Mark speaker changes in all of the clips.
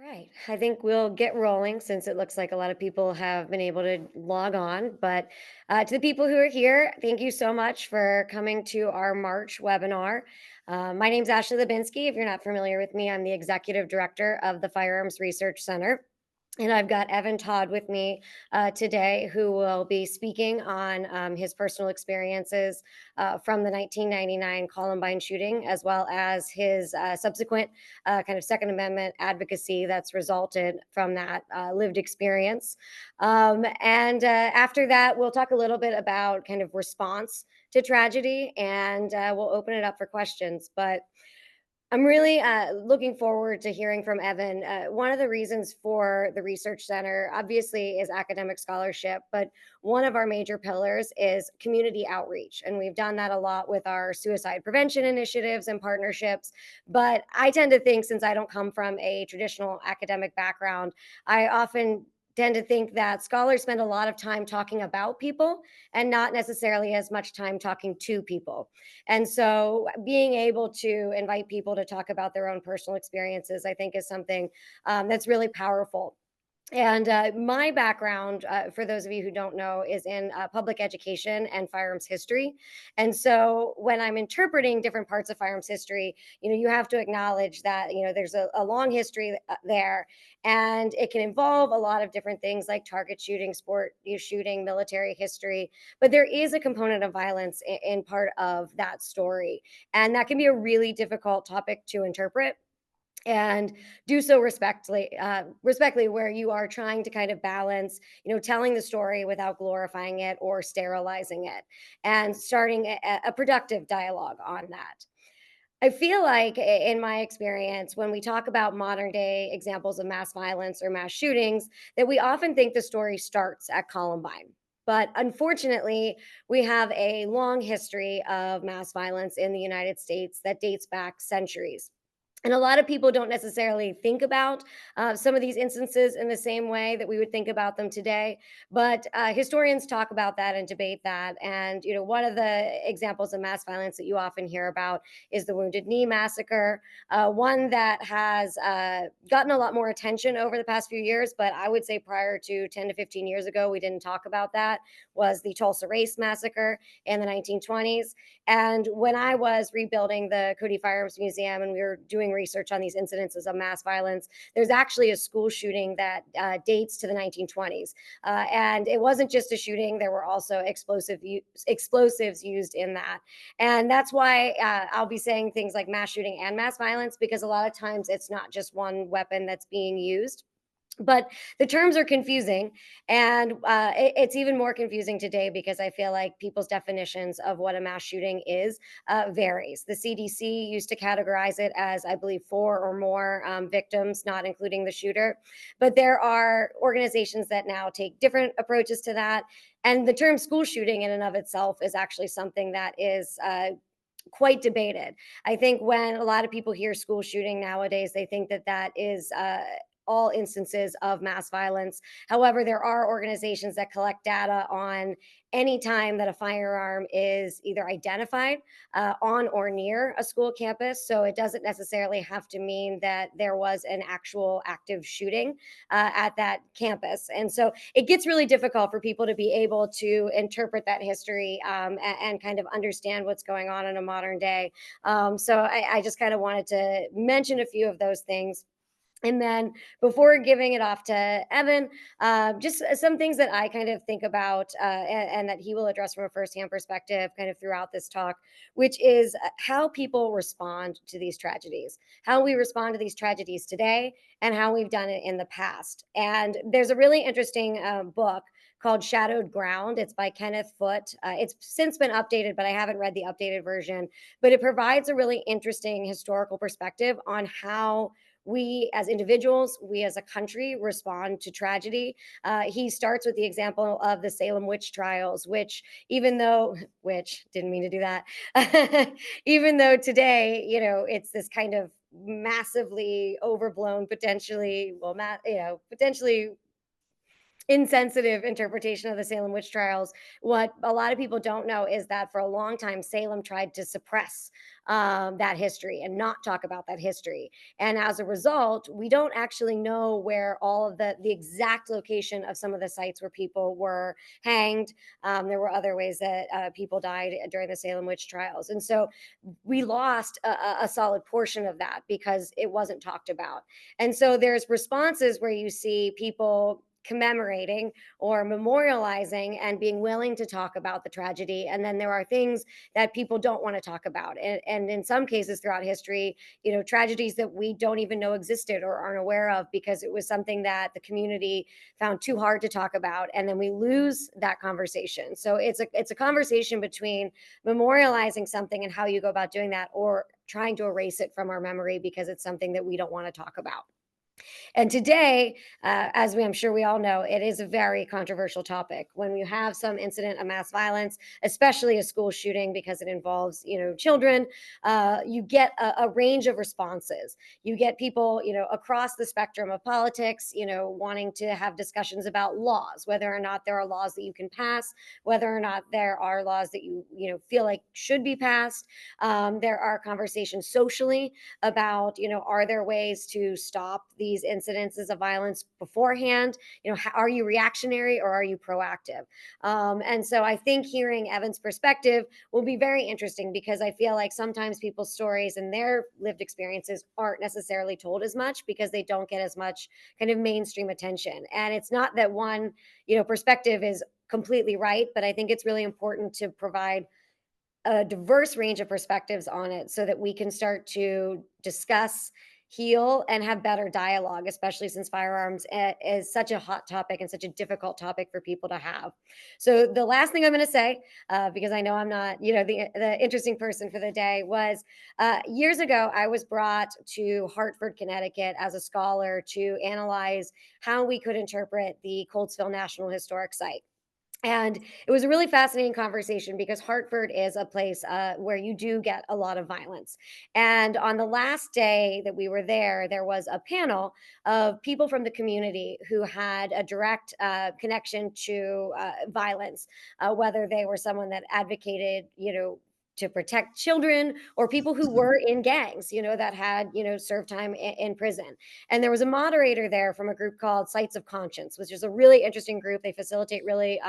Speaker 1: Right. I think we'll get rolling since it looks like a lot of people have been able to log on. But to the people who are here, thank you so much for coming to our March webinar. My name's Ashley Hlebinsky. If you're not familiar with me, I'm the executive director of the Firearms Research Center. And I've got Evan Todd with me today, who will be speaking on his personal experiences from the 1999 Columbine shooting, as well as his subsequent kind of Second Amendment advocacy that's resulted from that lived experience. And after that, we'll talk a little bit about kind of response to tragedy, and we'll open it up for questions. But I'm really looking forward to hearing from Evan. One of the reasons for the Research Center, obviously, is academic scholarship, but one of our major pillars is community outreach. And we've done that a lot with our suicide prevention initiatives and partnerships. But I tend to think, since I don't come from a traditional academic background, I often tend to think that scholars spend a lot of time talking about people and not necessarily as much time talking to people. And so being able to invite people to talk about their own personal experiences, I think, is something that's really powerful. And my background, for those of you who don't know, is in public education and firearms history. And so when I'm interpreting different parts of firearms history, you have to acknowledge that, there's a long history there. And it can involve a lot of different things like target shooting, sport shooting, military history. But there is a component of violence in part of that story. And that can be a really difficult topic to interpret and do so respectfully, where you are trying to kind of balance, telling the story without glorifying it or sterilizing it, and starting a productive dialogue on that. I feel like, in my experience, when we talk about modern day examples of mass violence or mass shootings, that we often think the story starts at Columbine. But unfortunately, we have a long history of mass violence in the United States that dates back centuries. And a lot of people don't necessarily think about some of these instances in the same way that we would think about them today. But historians talk about that and debate that. And, one of the examples of mass violence that you often hear about is the Wounded Knee Massacre, one that has gotten a lot more attention over the past few years. But I would say prior to 10 to 15 years ago, we didn't talk about that, was the Tulsa Race Massacre in the 1920s. And when I was rebuilding the Cody Firearms Museum and we were doing research on these incidences of mass violence, there's actually a school shooting that dates to the 1920s. And it wasn't just a shooting, there were also explosives used in that. And that's why I'll be saying things like mass shooting and mass violence, because a lot of times it's not just one weapon that's being used. But the terms are confusing, and it's even more confusing today because I feel like people's definitions of what a mass shooting is varies. The CDC used to categorize it as, I believe, four or more victims, not including the shooter. But there are organizations that now take different approaches to that. And the term school shooting in and of itself is actually something that is quite debated. I think when a lot of people hear school shooting nowadays, they think that that is all instances of mass violence. However, there are organizations that collect data on any time that a firearm is either identified on or near a school campus. So it doesn't necessarily have to mean that there was an actual active shooting at that campus. And so it gets really difficult for people to be able to interpret that history and kind of understand what's going on in a modern day. So I just kind of wanted to mention a few of those things. And then, before giving it off to Evan, just some things that I kind of think about and that he will address from a firsthand perspective kind of throughout this talk, which is how people respond to these tragedies, how we respond to these tragedies today, and how we've done it in the past. And there's a really interesting book called Shadowed Ground. It's by Kenneth Foote. It's since been updated, but I haven't read the updated version. But it provides a really interesting historical perspective on how we as individuals, we as a country respond to tragedy. He starts with the example of the Salem witch trials, which, even though, which didn't mean to do that, even though today, it's this kind of massively overblown, potentially, potentially insensitive interpretation of the Salem witch trials. What a lot of people don't know is that for a long time, Salem tried to suppress that history and not talk about that history. And as a result, we don't actually know where all of the exact location of some of the sites where people were hanged. There were other ways that people died during the Salem witch trials, and so we lost a solid portion of that because it wasn't talked about. And so there's responses where you see people commemorating or memorializing and being willing to talk about the tragedy. And then there are things that people don't want to talk about. And in some cases throughout history, tragedies that we don't even know existed or aren't aware of because it was something that the community found too hard to talk about. And then we lose that conversation. So it's a conversation between memorializing something and how you go about doing that, or trying to erase it from our memory because it's something that we don't want to talk about. And today, as I'm sure we all know, it is a very controversial topic. When you have some incident of mass violence, especially a school shooting, because it involves, children, you get a range of responses. You get people, across the spectrum of politics, wanting to have discussions about laws, whether or not there are laws that you can pass, whether or not there are laws that feel like should be passed. There are conversations socially about, are there ways to stop these incidences of violence beforehand? Are you reactionary or are you proactive? And so I think hearing Evan's perspective will be very interesting because I feel like sometimes people's stories and their lived experiences aren't necessarily told as much because they don't get as much kind of mainstream attention. And it's not that one, perspective is completely right, but I think it's really important to provide a diverse range of perspectives on it so that we can start to discuss, heal, and have better dialogue, especially since firearms is such a hot topic and such a difficult topic for people to have. So the last thing I'm going to say, because I know I'm not, the interesting person for the day, was years ago I was brought to Hartford, Connecticut, as a scholar to analyze how we could interpret the Coltsville National Historic Site. And it was a really fascinating conversation because Hartford is a place where you do get a lot of violence. And on the last day that we were there, there was a panel of people from the community who had a direct connection to violence, whether they were someone that advocated, to protect children, or people who were in gangs, that had, served time in prison. And there was a moderator there from a group called Sites of Conscience, which is a really interesting group. They facilitate really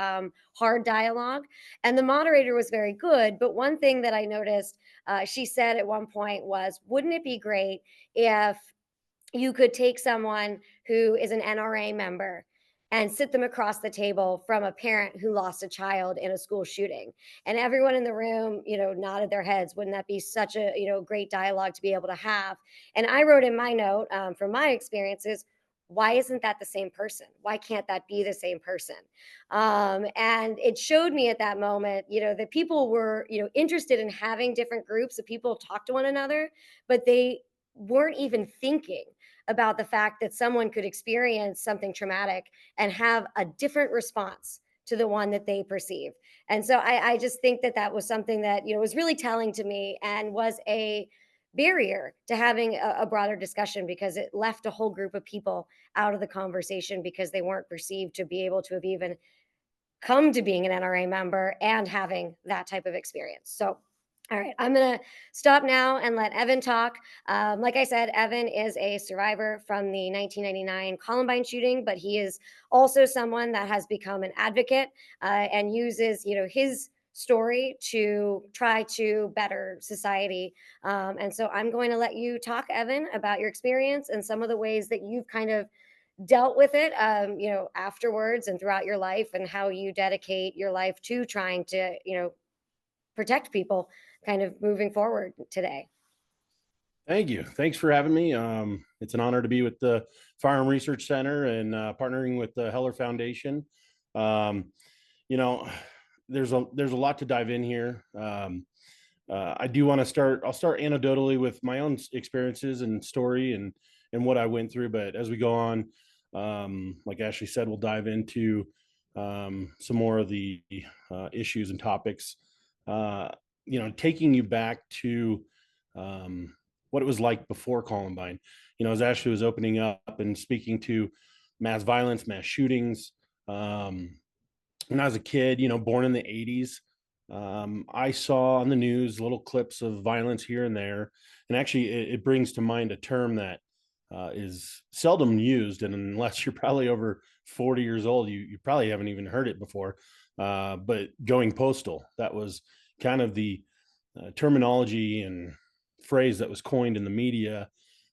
Speaker 1: hard dialogue. And the moderator was very good. But one thing that I noticed she said at one point was, wouldn't it be great if you could take someone who is an NRA member and sit them across the table from a parent who lost a child in a school shooting? And everyone in the room, nodded their heads. Wouldn't that be such a, great dialogue to be able to have? And I wrote in my note, from my experiences, why isn't that the same person? Why can't that be the same person? And it showed me at that moment, that people were, interested in having different groups of people talk to one another, but they weren't even thinking about the fact that someone could experience something traumatic and have a different response to the one that they perceive. And so I just think that that was something that, was really telling to me and was a barrier to having a broader discussion because it left a whole group of people out of the conversation because they weren't perceived to be able to have even come to being an NRA member and having that type of experience. So, all right, I'm going to stop now and let Evan talk. Like I said, Evan is a survivor from the 1999 Columbine shooting, but he is also someone that has become an advocate and uses, his story to try to better society. And so I'm going to let you talk, Evan, about your experience and some of the ways that you've kind of dealt with it, afterwards and throughout your life, and how you dedicate your life to trying to, protect people kind of moving forward today.
Speaker 2: Thank you. Thanks for having me. It's an honor to be with the Firearm Research Center and partnering with the Heller Foundation. Um, you know, there's a lot to dive in here. I do want to start. I'll start anecdotally with my own experiences and story and what I went through. But as we go on, like Ashley said, we'll dive into some more of the issues and topics. Uh, taking you back to um, what it was like before Columbine. As Ashley was opening up and speaking to mass violence, mass shootings, Um, when I was a kid, born in the 80s, I saw on the news little clips of violence here and there. And actually, it brings to mind a term that is seldom used. And unless you're probably over 40 years old, you probably haven't even heard it before. But going postal, that was kind of the terminology and phrase that was coined in the media.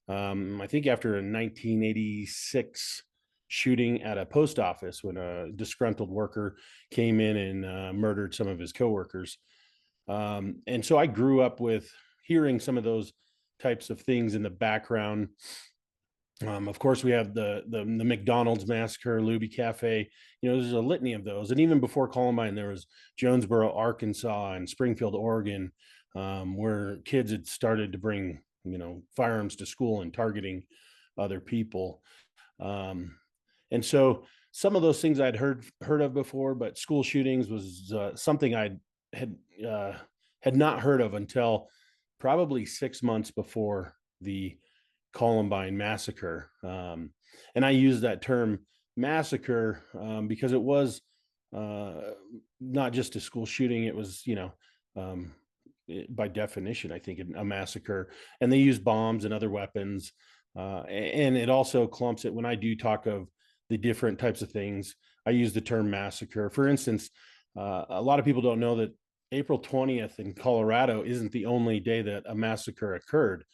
Speaker 2: I think after a 1986 shooting at a post office when a disgruntled worker came in and murdered some of his coworkers. And so I grew up with hearing some of those types of things in the background. Of course, we have the McDonald's massacre, Luby Cafe. There's a litany of those. And even before Columbine, there was Jonesboro, Arkansas, and Springfield, Oregon, where kids had started to bring firearms to school and targeting other people. Um, and so some of those things I'd heard of before, but school shootings was something I had uh, had not heard of until probably 6 months before the Columbine massacre. And I use that term massacre because it was uh, not just a school shooting; it was um, by definition, I think a massacre, and they use bombs and other weapons. And it also clumps it when I do talk of the different types of things. I use the term massacre. For instance, a lot of people don't know that April 20th in Colorado isn't the only day that a massacre occurred.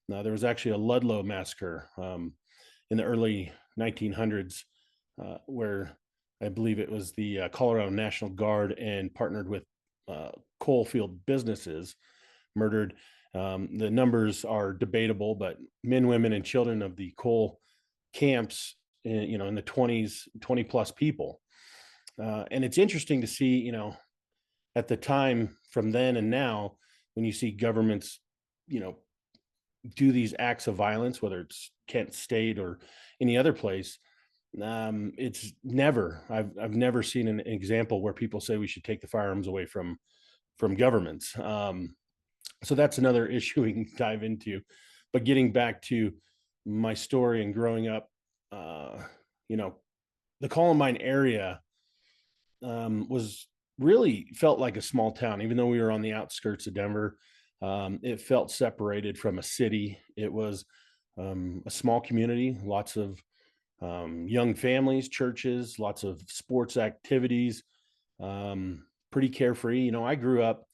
Speaker 2: Now, there was actually a Ludlow massacre in the early 1900s, where I believe it was the Colorado National Guard and partnered with uh, coal field businesses murdered. The numbers are debatable, but men, women, and children of the coal camps, in the 20s, 20 plus people. And it's interesting to see, at the time from then and now, when you see governments, you know, do these acts of violence, whether it's Kent State or any other place, it's never, I've never seen an example where people say we should take the firearms away from governments. So that's another issue we can dive into. But getting back to my story and growing up, uh, you know, the Columbine area was really felt like a small town, even though we were on the outskirts of Denver. It felt separated from a city. It was a small community, lots of young families, churches, lots of sports activities, pretty carefree. I grew up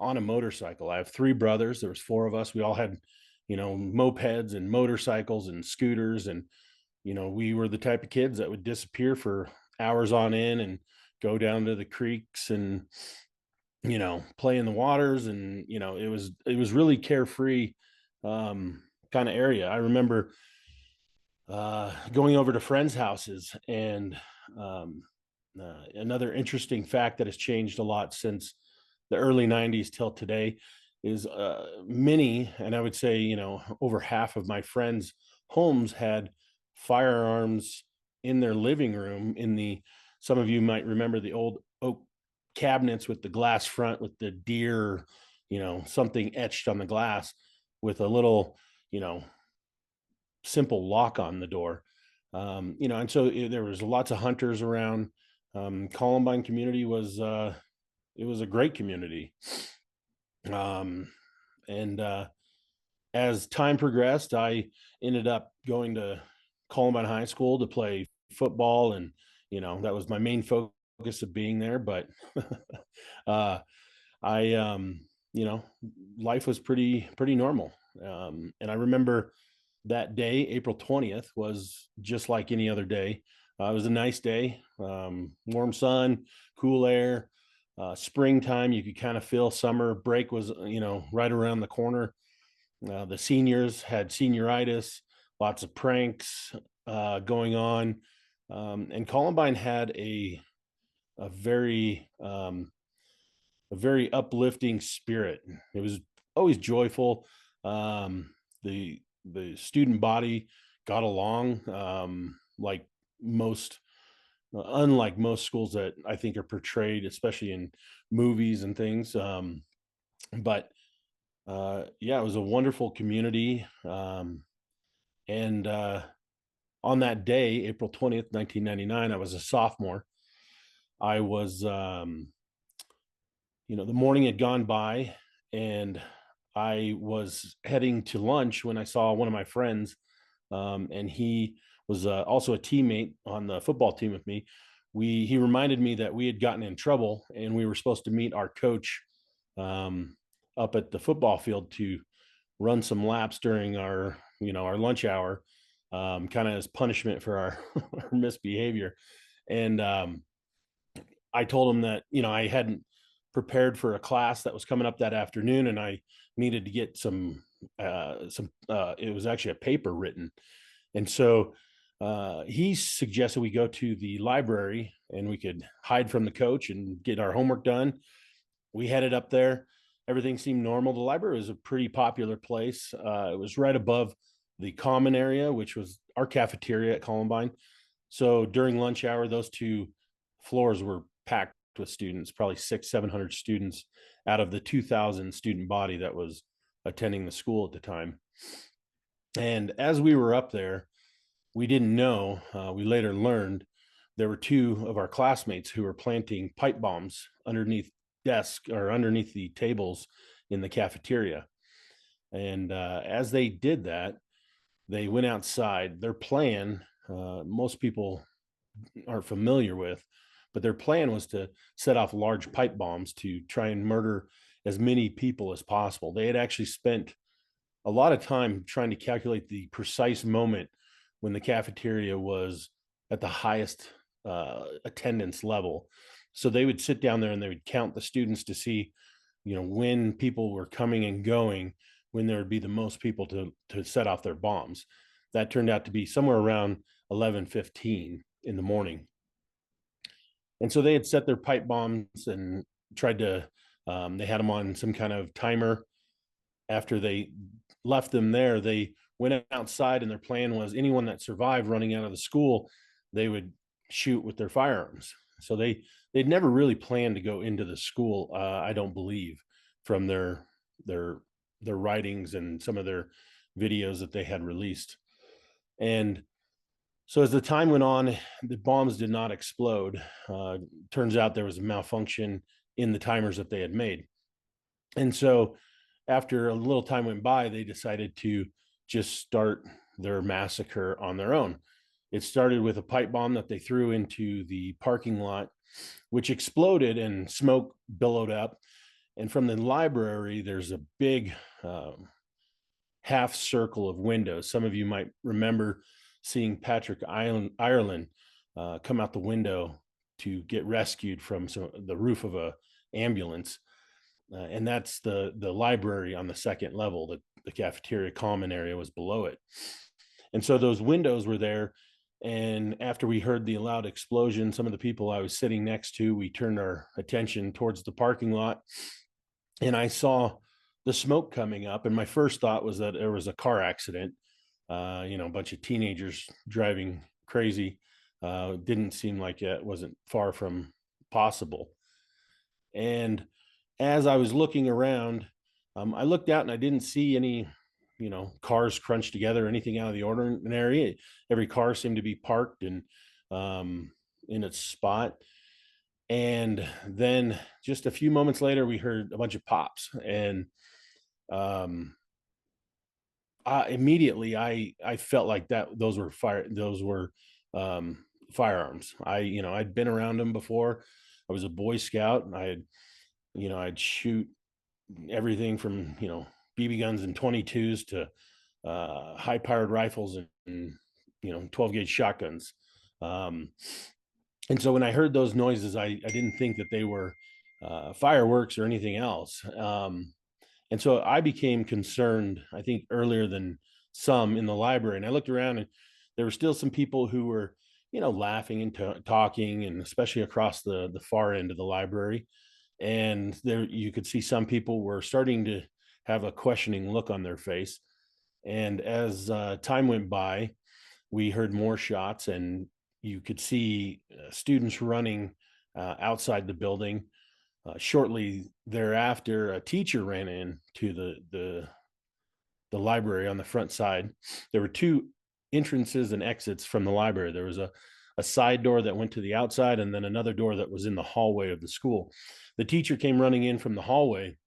Speaker 2: on a motorcycle. I have three brothers. There was four of us. We all had, mopeds and motorcycles and scooters. And, we were the type of kids that would disappear for hours on end and go down to the creeks and, play in the waters. And, it was really carefree kind of area. I remember going over to friends' houses. And another interesting fact that has changed a lot since the early 90s till today is many, and I would say, over half of my friends' homes had firearms in their living room. Some of you might remember the old oak cabinets with the glass front with the deer, something etched on the glass with a little, you know, simple lock on the door. And so there was lots of hunters around. Columbine community was it was a great community. Um, and As time progressed, I ended up going to Columbine High School to play football, and that was my main focus of being there. But uh, I, you know, life was pretty normal. And I remember that day, April 20th, was just like any other day. It was a nice day, warm sun, cool air, springtime. You could kind of feel summer break was, right around the corner. The seniors had senioritis, lots of pranks going on. And Columbine had a very uplifting spirit. It was always joyful. The student body got along like most, unlike most schools that I think are portrayed, especially in movies and things. But Yeah, it was a wonderful community. And On that day, April 20th, 1999, I was a sophomore. I was, the morning had gone by, and I was heading to lunch when I saw one of my friends, and he was also a teammate on the football team with me. He reminded me that we had gotten in trouble and we were supposed to meet our coach um, up at the football field to run some laps during our lunch hour, kind of as punishment for our, our misbehavior. And I told him that I hadn't prepared for a class that was coming up that afternoon, and I needed to get some. It was actually a paper written, and so he suggested we go to the library and we could hide from the coach and get our homework done. We headed up there. Everything seemed normal. The library was a pretty popular place. It was right above the common area, which was our cafeteria at Columbine. So during lunch hour, those two floors were packed with students, probably 700 students out of the 2,000 student body that was attending the school at the time. And as we were up there, we didn't know, we later learned there were two of our classmates who were planting pipe bombs underneath desks or underneath the tables in the cafeteria. And as they did that, they went outside. Their plan, most people aren't familiar with, but their plan was to set off large pipe bombs to try and murder as many people as possible. They had actually spent a lot of time trying to calculate the precise moment when the cafeteria was at the highest attendance level. So they would sit down there and they would count the students to see, when people were coming and going, when there would be the most people to set off their bombs. That turned out to be somewhere around 11:15 in the morning. And so they had set their pipe bombs and tried to, they had them on some kind of timer. After they left them there, they went outside, and their plan was anyone that survived running out of the school, they would shoot with their firearms. So they'd never really planned to go into the school, I don't believe, from their their writings and some of their videos that they had released. And so as the time went on, the bombs did not explode. Turns out there was a malfunction in the timers that they had made. And so after a little time went by, they decided to just start their massacre on their own. It started with a pipe bomb that they threw into the parking lot, which exploded and smoke billowed up. And from the library, there's a big half circle of windows. Some of you might remember seeing Patrick Ireland come out the window to get rescued from the roof of a ambulance. And that's the library on the second level. The cafeteria common area was below it. And so those windows were there. And after we heard the loud explosion, some of the people I was sitting next to, we turned our attention towards the parking lot, and I saw the smoke coming up. And my first thought was that there was a car accident, a bunch of teenagers driving crazy. Didn't seem like it wasn't far from possible. And as I was looking around, I looked out and I didn't see any, cars crunched together, or anything out of the ordinary. Every car seemed to be parked and in its spot. And then just a few moments later, we heard a bunch of pops, and um, immediately I felt like that those were firearms. I'd been around them before. I was a Boy Scout, and I'd shoot everything from BB guns and 22s to high powered rifles and 12 gauge shotguns. Um, and so when I heard those noises, I didn't think that they were fireworks or anything else. And so I became concerned, I think, earlier than some in the library. And I looked around, and there were still some people who were, laughing and talking, and especially across the far end of the library. And there you could see some people were starting to have a questioning look on their face. And as time went by, we heard more shots, and you could see students running outside the building. Shortly thereafter, a teacher ran in to the library on the front side. There were two entrances and exits from the library. There was a a side door that went to the outside, and then another door that was in the hallway of the school. The teacher came running in from the hallway,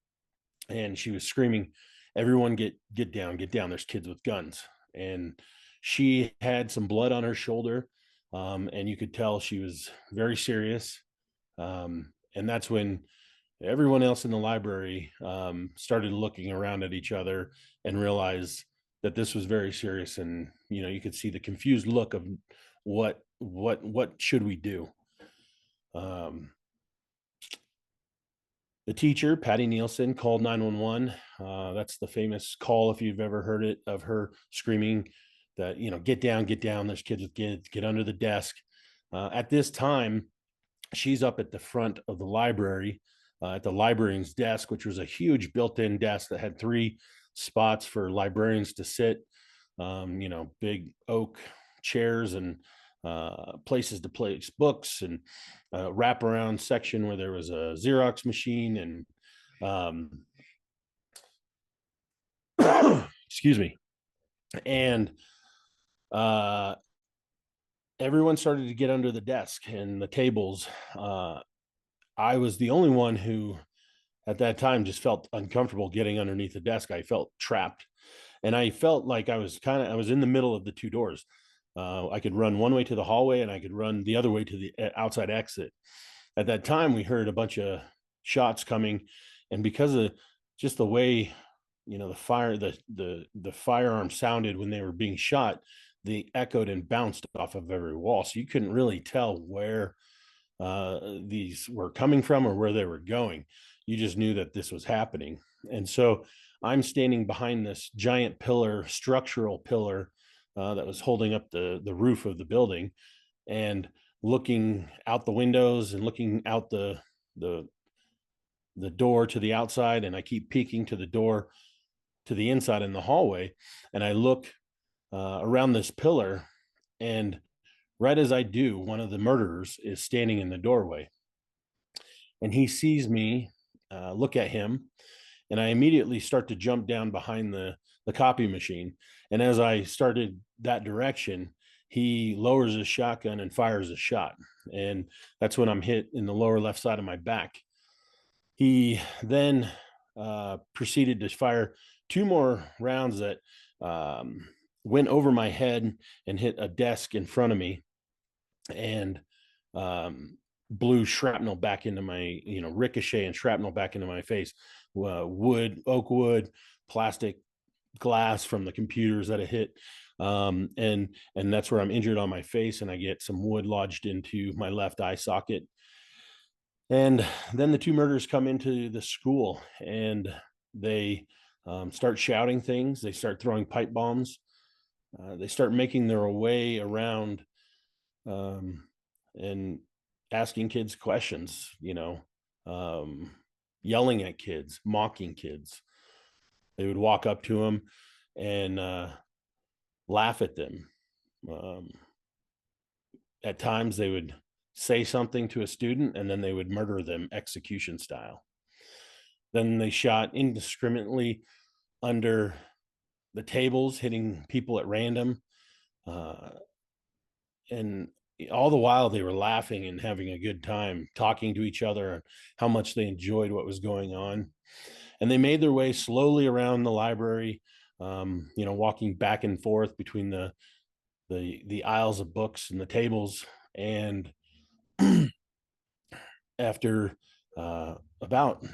Speaker 2: and she was screaming, "Everyone get down, get down. There's kids with guns." And she had some blood on her shoulder, and you could tell she was very serious. And that's when everyone else in the library started looking around at each other and realized that this was very serious. And you could see the confused look of what should we do. Um, the teacher, Patty Nielsen, called 911. That's the famous call, if you've ever heard it, of her screaming that, get down, get down. There's kids with kids, get under the desk. At this time, she's up at the front of the library, at the librarian's desk, which was a huge built-in desk that had 3 spots for librarians to sit. Big oak chairs and places to place books, and a wraparound section where there was a Xerox machine, and excuse me, and uh, everyone started to get under the desk and the tables. I was the only one who at that time just felt uncomfortable getting underneath the desk. I felt trapped, and I felt like I was in the middle of the 2 doors. I could run one way to the hallway, and I could run the other way to the outside exit. At that time, we heard a bunch of shots coming, and because of just the way the firearm sounded when they were being shot, they echoed and bounced off of every wall, so you couldn't really tell where these were coming from or where they were going. You just knew that this was happening. And so I'm standing behind this giant pillar, structural pillar, that was holding up the roof of the building, and looking out the windows and looking out the door to the outside. And I keep peeking to the door to the inside in the hallway, and I look around this pillar, and right as I do, one of the murderers is standing in the doorway, and he sees me look at him, and I immediately start to jump down behind the copy machine. And as I started that direction, he lowers his shotgun and fires a shot, and that's when I'm hit in the lower left side of my back. He then proceeded to fire 2 more rounds that went over my head and hit a desk in front of me, and blew shrapnel back into my, ricochet and shrapnel back into my face. Oak wood, plastic, glass from the computers that it hit. And that's where I'm injured on my face, and I get some wood lodged into my left eye socket. And then the 2 murderers come into the school, and they start shouting things. They start throwing pipe bombs. They start making their way around, and asking kids questions, yelling at kids, mocking kids. They would walk up to them and laugh at them. Um, at times, they would say something to a student, and then they would murder them execution style. Then they shot indiscriminately under the tables, hitting people at random. And all the while, they were laughing and having a good time, talking to each other and how much they enjoyed what was going on. And they made their way slowly around the library, walking back and forth between the aisles of books and the tables. And after about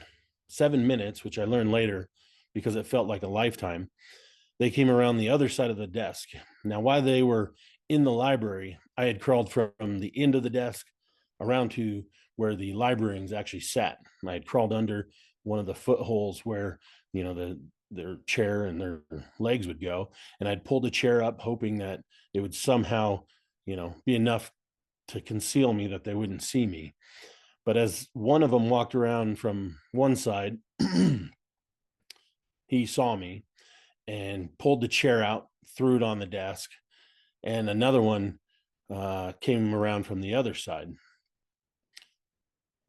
Speaker 2: 7 minutes, which I learned later because it felt like a lifetime, they came around the other side of the desk. Now, while they were in the library, I had crawled from the end of the desk around to where the librarians actually sat. I had crawled under one of the footholes where, their chair and their legs would go. And I'd pulled a chair up, hoping that it would somehow, be enough to conceal me, that they wouldn't see me. But as one of them walked around from one side, he saw me and pulled the chair out, threw it on the desk, and another one came around from the other side.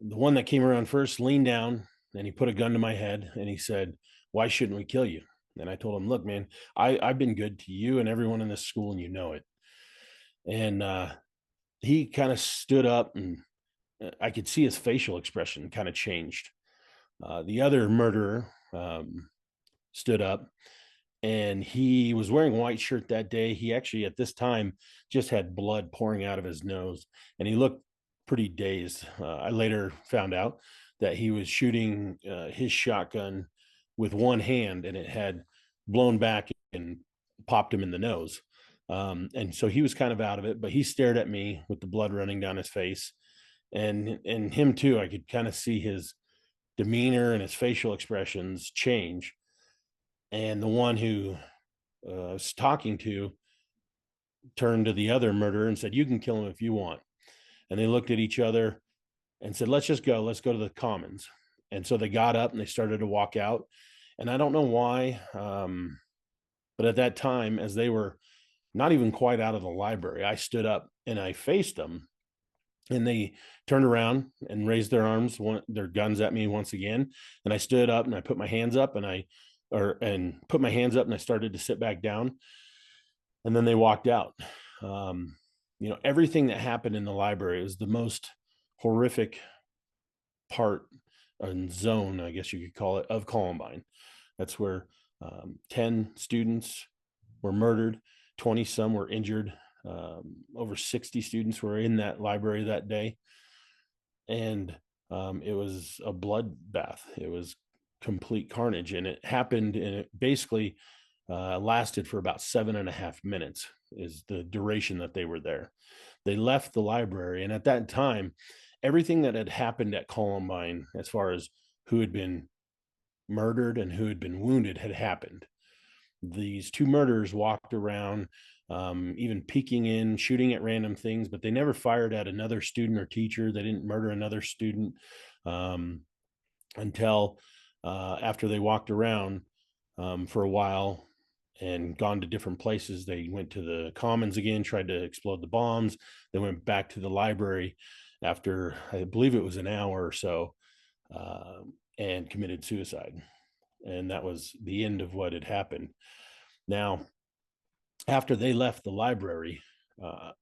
Speaker 2: The one that came around first leaned down, and he put a gun to my head, and he said, "Why shouldn't we kill you?" And I told him, "Look, man, I've been good to you and everyone in this school, and you know it." And he kind of stood up, and I could see his facial expression kind of changed. The other murderer stood up, and he was wearing a white shirt that day. He actually, at this time, just had blood pouring out of his nose, and he looked pretty dazed. I later found out that he was shooting his shotgun with one hand, and it had blown back and popped him in the nose. And so he was kind of out of it, but he stared at me with the blood running down his face, and him too. I could kind of see his demeanor and his facial expressions change. And the one who I was talking to turned to the other murderer and said, "You can kill him if you want." And they looked at each other and said, "Let's just go. Let's go to the commons." And so they got up and they started to walk out. And I don't know why, but at that time, as they were not even quite out of the library, I stood up and I faced them, and they turned around and raised their arms, their guns at me once again. And I stood up and I put my hands up, and put my hands up, and I started to sit back down. And then they walked out. Um, everything that happened in the library was the most horrific part and zone, I guess you could call it, of Columbine. That's where 10 students were murdered, 20 some were injured. Over 60 students were in that library that day. And it was a bloodbath. It was complete carnage. And it happened, and it basically lasted for about 7.5 minutes, is the duration that they were there. They left the library, and at that time, everything that had happened at Columbine, as far as who had been murdered and who had been wounded, had happened. These two murderers walked around, even peeking in, shooting at random things, but they never fired at another student or teacher. They didn't murder another student until after they walked around for a while and gone to different places. They went to the commons again, tried to explode the bombs. They went back to the library after, I believe it was an hour or so, uh, and committed suicide. And that was the end of what had happened. Now, after they left the library,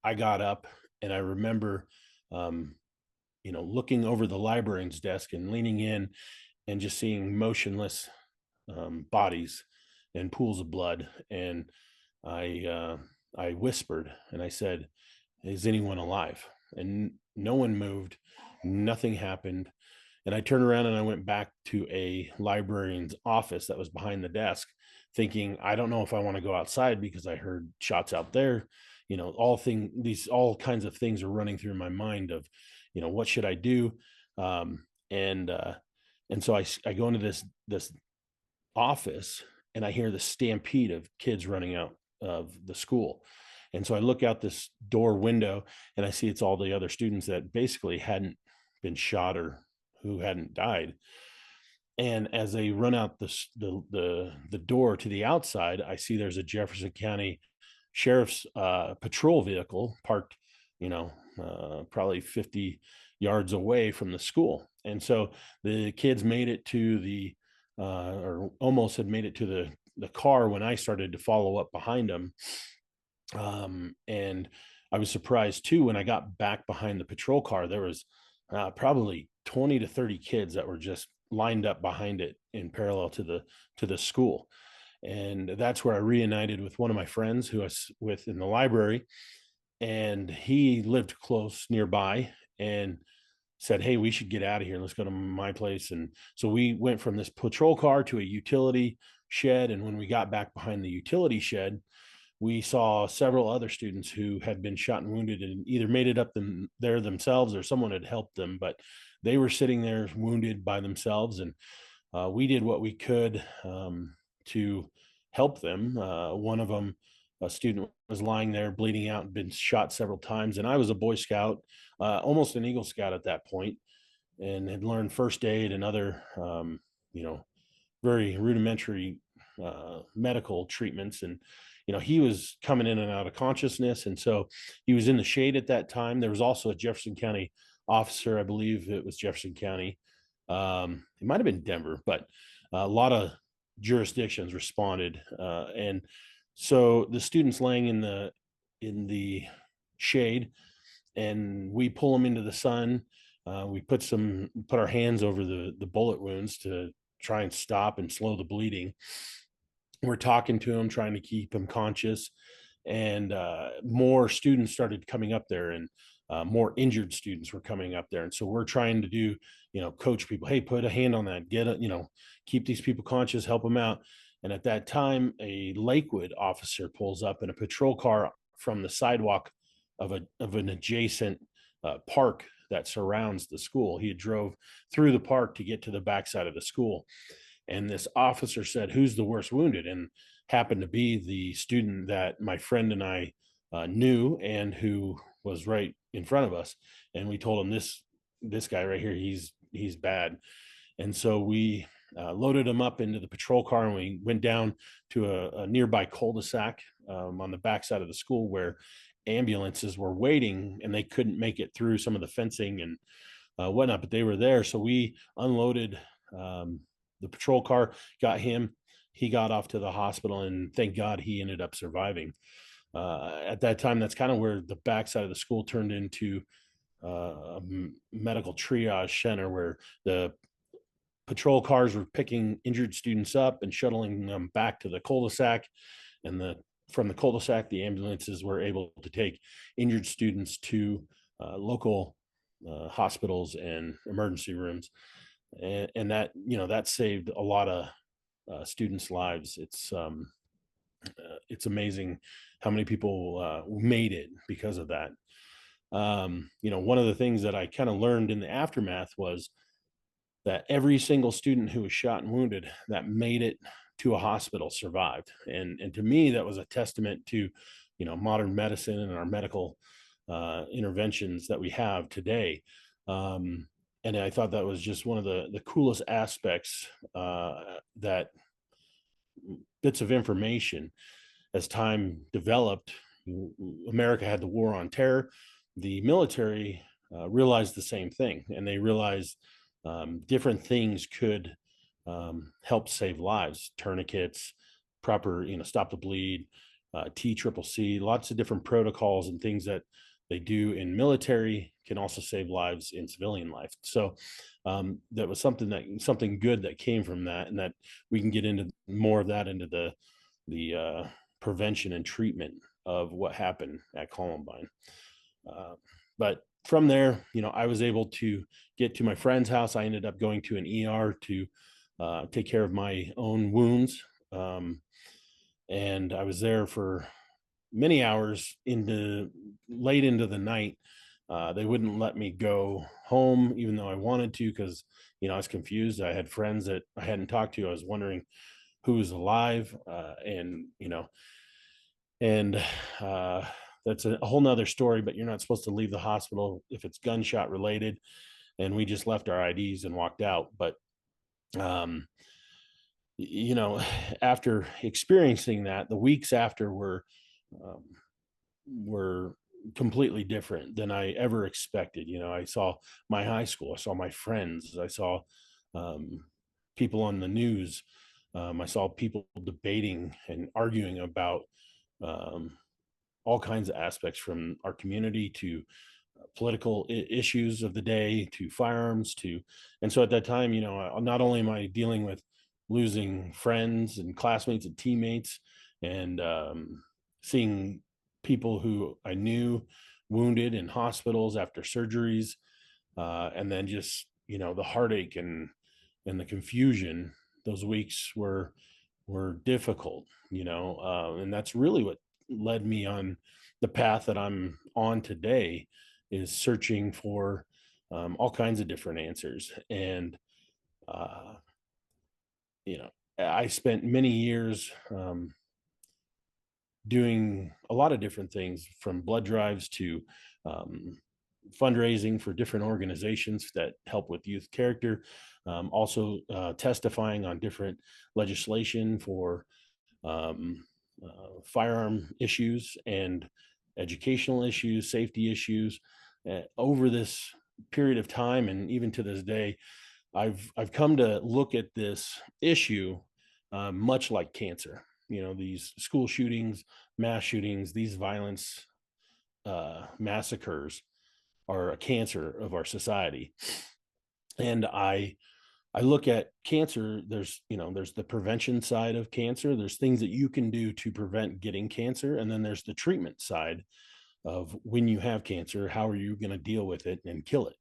Speaker 2: I got up, and I remember, um, looking over the librarian's desk and leaning in and just seeing motionless bodies and pools of blood. And I whispered and I said, "Is anyone alive?" And no one moved. Nothing happened. And I turned around and I went back to a librarian's office that was behind the desk, thinking, I don't know if I want to go outside because I heard shots out there. All kinds of things are running through my mind of, what should I do? Um, and and so I go into this office, and I hear the stampede of kids running out of the school. And so I look out this door window, and I see it's all the other students that basically hadn't been shot or who hadn't died. And as they run out the door to the outside, I see there's a Jefferson County Sheriff's patrol vehicle parked, probably 50 yards away from the school. And so the kids made it to or almost had made it to the car when I started to follow up behind them. And I was surprised too when I got back behind the patrol car. There was probably 20 to 30 kids that were just lined up behind it in parallel to the school. And that's where I reunited with one of my friends who I was with in the library, and he lived close nearby, and said, "Hey, we should get out of here. Let's go to my place." And so we went from this patrol car to a utility shed. And when we got back behind the utility shed, we saw several other students who had been shot and wounded and either made it up there themselves or someone had helped them, but they were sitting there wounded by themselves. And we did what we could to help them. One of them, a student, was lying there bleeding out and been shot several times. And I was a Boy Scout, almost an Eagle Scout at that point, and had learned first aid and other, very rudimentary medical treatments. And he was coming in and out of consciousness, and so he was in the shade at that time. There was also a Jefferson County officer, I believe it was Jefferson County. It might have been Denver, but a lot of jurisdictions responded, and so the students laying in the shade, and we pull him into the sun. We put our hands over the bullet wounds to try and stop and slow the bleeding. We're talking to him, trying to keep him conscious, and more students started coming up there, and more injured students were coming up there. And so we're trying to do, coach people, hey, put a hand on that, keep these people conscious, help them out. And at that time, a Lakewood officer pulls up in a patrol car from the sidewalk of an adjacent park that surrounds the school. He had drove through the park to get to the backside of the school, and this officer said, "Who's the worst wounded?" And happened to be the student that my friend and I knew, and who was right in front of us. And we told him, this guy right here, he's bad. And so we loaded him up into the patrol car, and we went down to a nearby cul-de-sac on the backside of the school, where ambulances were waiting, and they couldn't make it through some of the fencing and whatnot, but they were there. So we unloaded the patrol car, got him. He got off to the hospital, and thank God he ended up surviving. At that time, that's kind of where the backside of the school turned into a medical triage center, where the patrol cars were picking injured students up and shuttling them back to the cul-de-sac, and from the cul-de-sac, the ambulances were able to take injured students to local hospitals and emergency rooms. And that, that saved a lot of students' lives. It's amazing how many people made it because of that. One of the things that I kind of learned in the aftermath was that every single student who was shot and wounded that made it to a hospital survived. And to me, that was a testament to, modern medicine and our medical interventions that we have today. And I thought that was just one of the coolest aspects, that bits of information. As time developed, America had the war on terror. The military realized the same thing, and they realized different things could help save lives. Tourniquets, proper, stop the bleed, TCCC, lots of different protocols and things that they do in military can also save lives in civilian life. So that was something good that came from that, and that we can get into more of that into the prevention and treatment of what happened at Columbine. But from there, I was able to get to my friend's house. I ended up going to an ER to take care of my own wounds. And I was there for many hours late into the night. They wouldn't let me go home, even though I wanted to, because, I was confused. I had friends that I hadn't talked to. I was wondering who was alive. And that's a whole nother story, but you're not supposed to leave the hospital if it's gunshot related. And we just left our IDs and walked out. But, you know, after experiencing that, the weeks after were completely different than I ever expected. I saw my high school, I saw my friends, I saw people on the news, I saw people debating and arguing about um, all kinds of aspects, from our community to political issues of the day, to firearms, and so at that time, not only am I dealing with losing friends and classmates and teammates, and seeing people who I knew wounded in hospitals after surgeries, and then just, the heartache and the confusion. Those weeks were difficult, and that's really what led me on the path that I'm on today, is searching for all kinds of different answers. And uh, I spent many years doing a lot of different things, from blood drives to um, fundraising for different organizations that help with youth character, also testifying on different legislation for um, firearm issues and educational issues, safety issues. Over this period of time, and even to this day, I've come to look at this issue much like cancer. These school shootings, mass shootings, these violence, massacres. are a cancer of our society. And I look at cancer, there's, there's the prevention side of cancer. There's things that you can do to prevent getting cancer. And then there's the treatment side of when you have cancer, how are you going to deal with it and kill it?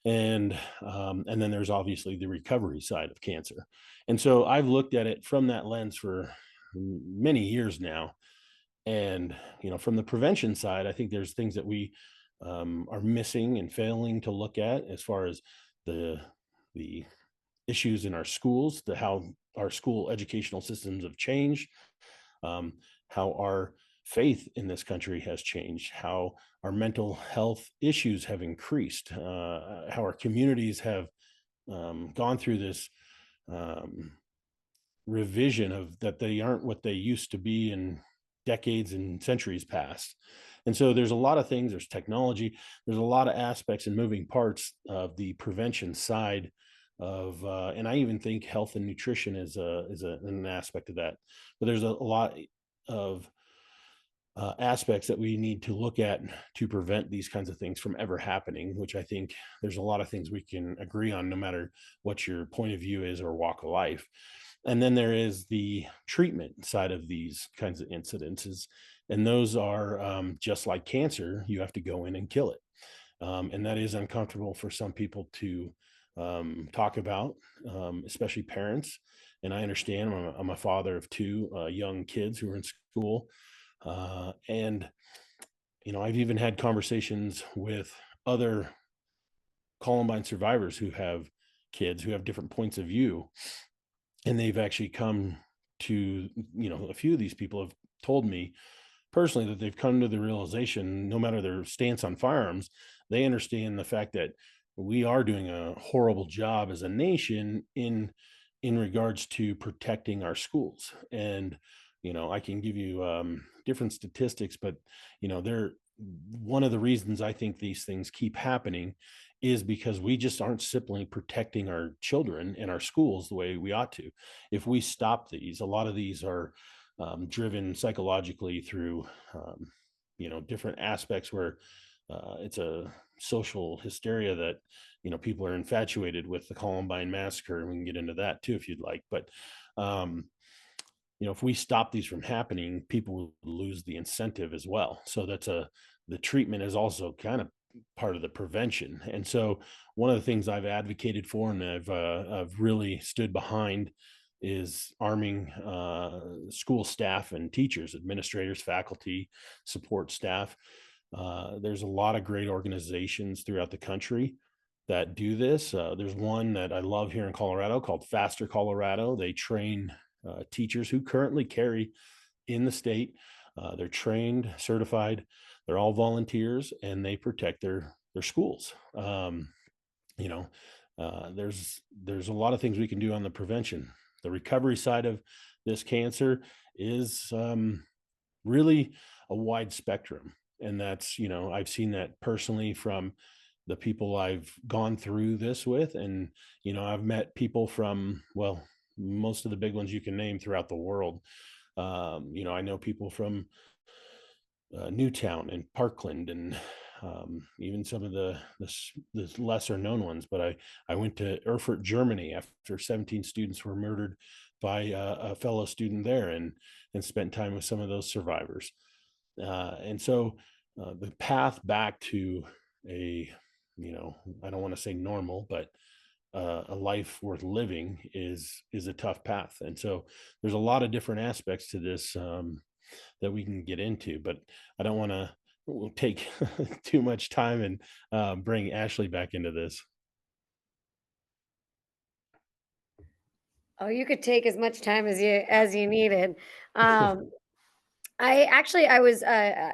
Speaker 2: And then there's obviously the recovery side of cancer. And so I've looked at it from that lens for many years now. And, from the prevention side, I think there's things that we are missing and failing to look at as far as the, the issues in our schools, how our school educational systems have changed, um, how our faith in this country has changed, how our mental health issues have increased, how our communities have gone through this um, revision of that they aren't what they used to be in decades and centuries past. And so there's a lot of things, there's technology, there's a lot of aspects and moving parts of the prevention side of and I even think health and nutrition an aspect of that. But there's a lot of aspects that we need to look at to prevent these kinds of things from ever happening, which I think there's a lot of things we can agree on, no matter what your point of view is or walk of life. And then there is the treatment side of these kinds of incidences. And those are just like cancer, you have to go in and kill it. And that is uncomfortable for some people to talk about, especially parents. And I understand, I'm a father of two young kids who are in school. And, I've even had conversations with other Columbine survivors who have kids who have different points of view. And they've actually come to, a few of these people have told me personally that they've come to the realization, no matter their stance on firearms, they understand the fact that we are doing a horrible job as a nation in regards to protecting our schools. And I can give you different statistics, but they're one of the reasons I think these things keep happening is because we just aren't simply protecting our children and our schools the way we ought to. If we stop these, a lot of these are driven psychologically through different aspects where it's a social hysteria that people are infatuated with the Columbine massacre, and we can get into that too if you'd like. But um, if we stop these from happening, people will lose the incentive as well. So the treatment is also kind of part of the prevention. And so one of the things I've advocated for and I've really stood behind is arming school staff and teachers, administrators, faculty, support staff. There's a lot of great organizations throughout the country that do this. There's one that I love here in Colorado called Faster Colorado. They train teachers who currently carry in the state. They're trained, certified. They're all volunteers, and they protect their schools. There's a lot of things we can do on the prevention. The recovery side of this cancer is really a wide spectrum, and that's I've seen that personally from the people I've gone through this with, and I've met people from, well, most of the big ones you can name throughout the world. I know people from Newtown and Parkland, and even some of the lesser known ones. But I went to Erfurt, Germany, after 17 students were murdered by a fellow student there, and spent time with some of those survivors. And so the path back to a, I don't want to say normal, but a life worth living is a tough path. And so there's a lot of different aspects to this that we can get into, but I don't want to take too much time and bring Ashley back into this.
Speaker 1: Oh, you could take as much time as you needed. Um, I was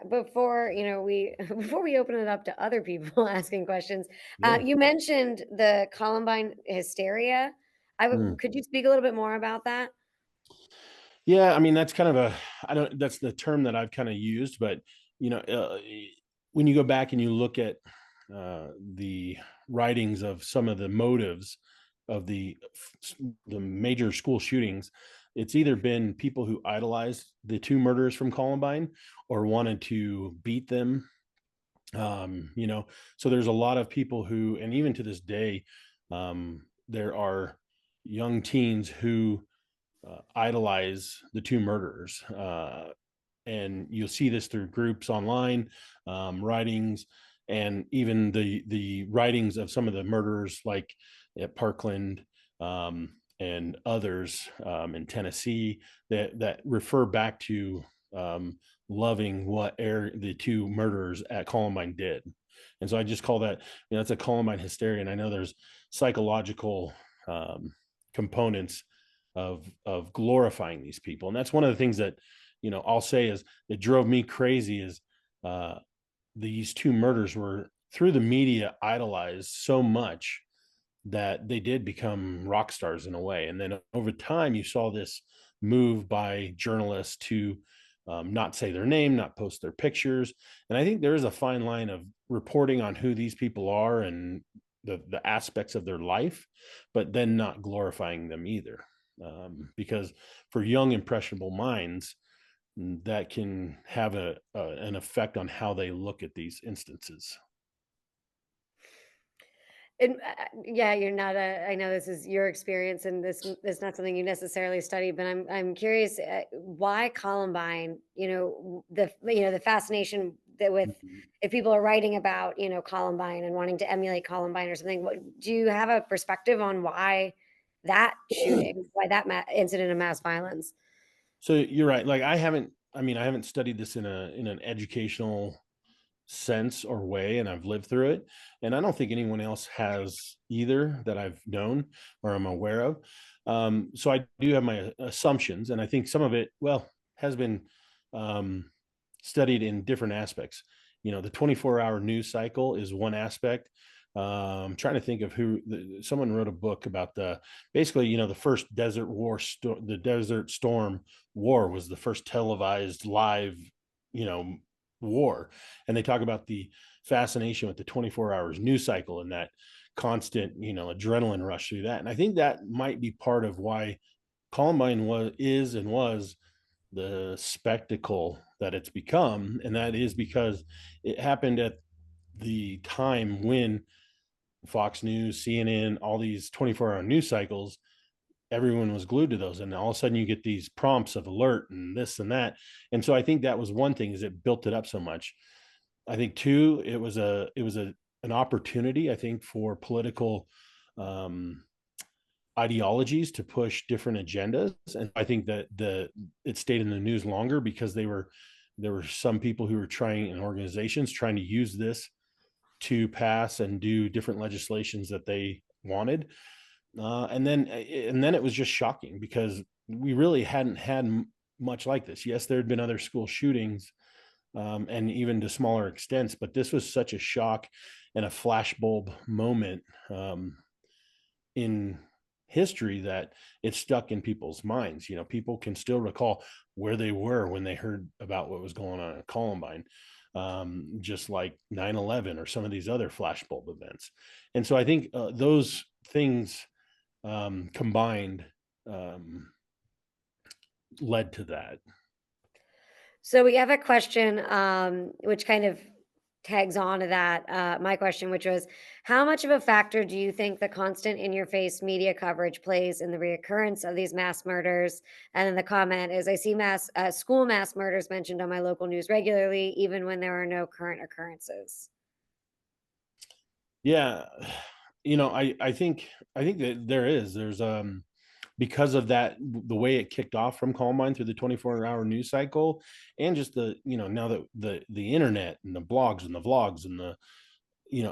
Speaker 1: before we before we open it up to other people asking questions.
Speaker 2: Yeah.
Speaker 1: You mentioned the Columbine hysteria.
Speaker 2: Mm.
Speaker 1: Could you speak a little bit more about that?
Speaker 2: Yeah, I mean that's kind of I don't that's the term that I've kind of used, but you know, uh, when you go back and you look at the writings of some of the motives of the major school shootings, it's either been people who idolized the two murderers from Columbine or wanted to beat them You know, so there's a lot of people who, and even to this day, there are young teens who idolize the two murderers. And you'll see this through groups online, writings, and even the writings of some of the murderers, like at Parkland, and others in Tennessee, that refer back to um, loving what the two murderers at Columbine did. And so I just call that, that's a Columbine hysteria. And I know there's psychological um, components of glorifying these people, and that's one of the things that, I'll say is that drove me crazy is uh, these two murders were through the media idolized so much that they did become rock stars in a way. And then over time, you saw this move by journalists to not say their name, not post their pictures. And I think there is a fine line of reporting on who these people are and the aspects of their life, but then not glorifying them either. Because for young, impressionable minds, that can have an effect on how they look at these instances.
Speaker 1: And, yeah, you're not a I know this is your experience, and this is not something you necessarily study, but I'm curious, why Columbine? The fascination that with
Speaker 2: Mhm.
Speaker 1: if people are writing about, Columbine and wanting to emulate Columbine or something, do you have a perspective on why that shooting, why that incident of mass violence?
Speaker 2: So you're right. Like I haven't studied this in an educational sense or way, and I've lived through it. And I don't think anyone else has either that I've known or I'm aware of. So I do have my assumptions, and I think some of it, well, has been um, studied in different aspects. The 24-hour news cycle is one aspect. Trying to think of someone wrote a book about basically, the first the Desert Storm War was the first televised live, you know, war. And they talk about the fascination with the 24 hours news cycle and that constant, adrenaline rush through that. And I think that might be part of why Columbine was the spectacle that it's become. And that is because it happened at the time when Fox News, CNN, all these 24-hour news cycles, everyone was glued to those. And all of a sudden you get these prompts of alert and this and that. And so I think that was one thing, is it built it up so much. I think two, it was an opportunity, I think, for political um, ideologies to push different agendas, and I think that it stayed in the news longer because there were some people who were trying, and organizations trying to use this to pass and do different legislations that they wanted. And then it was just shocking because we really hadn't had much like this. Yes, there had been other school shootings, and even to smaller extents. But this was such a shock and a flashbulb moment in history that it stuck in people's minds. People can still recall where they were when they heard about what was going on at Columbine, just like 9/11 or some of these other flashbulb events. And so I think those things combined um, led to that.
Speaker 1: So we have a question, which kind of tags on to that. My question, which was, how much of a factor do you think the constant in your face media coverage plays in the reoccurrence of these mass murders? And then the comment is, I see school mass murders mentioned on my local news regularly, even when there are no current occurrences.
Speaker 2: Yeah, I think that there's because of that, the way it kicked off from Columbine through the 24-hour news cycle, and just now that the internet and the blogs and the vlogs and the